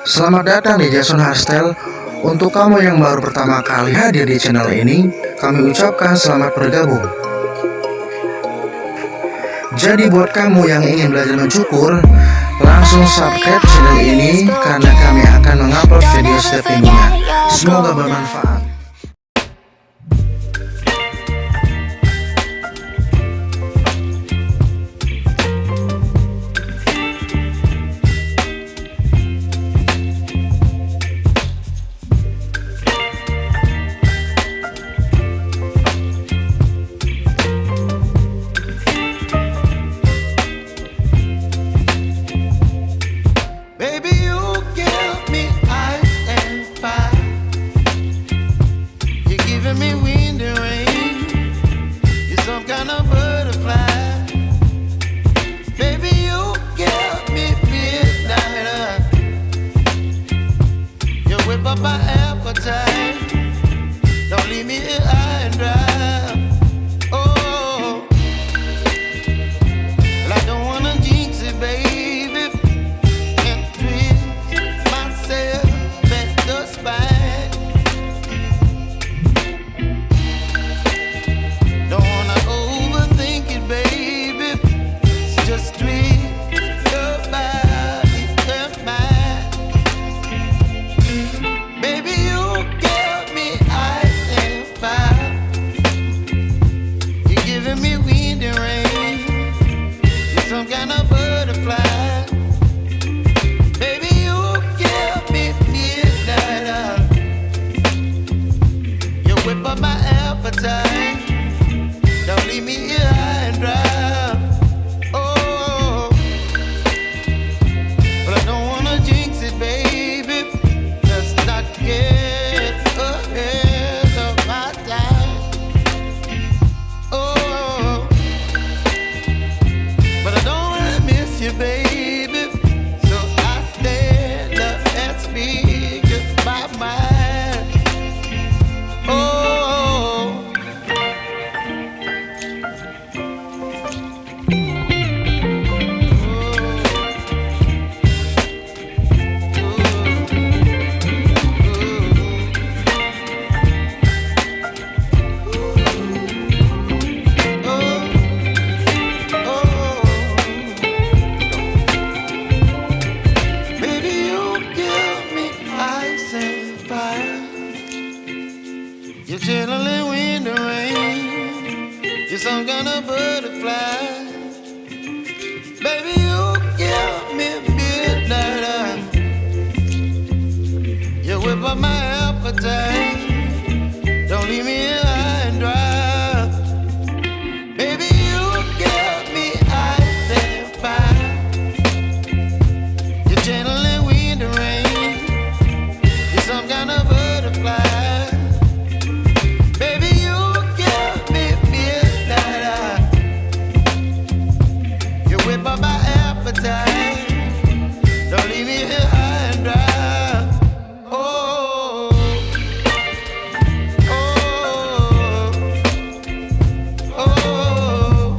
Selamat datang di Jason Hostel. Untuk kamu yang baru pertama kali hadir di channel ini, kami ucapkan selamat bergabung. Jadi buat kamu yang ingin belajar mencukur, langsung subscribe channel ini karena kami akan mengupload video setiap minggunya. Semoga bermanfaat. Up my appetite, don't leave me here high and dry. Oh, well, I don't wanna jinx it, baby, and twist myself at the spine. Don't wanna overthink it, baby, it's just twist your body and mine. But my appetite, don't leave me here high and dry. Oh, but I don't wanna jinx it, baby. Let's not get ahead of my time. Oh, but I don't wanna miss you, baby. So I stand up and speak just my mind. You're chilling in the rain. You're some kind of butterfly. Baby, you give me midnight. You whip up my appetite. Don't leave me here high and dry. Baby, you give me ice and fire. You're channeling wind and rain. You're some kind of butterfly. But my appetite, don't leave me here high and dry. Oh, oh, oh, oh,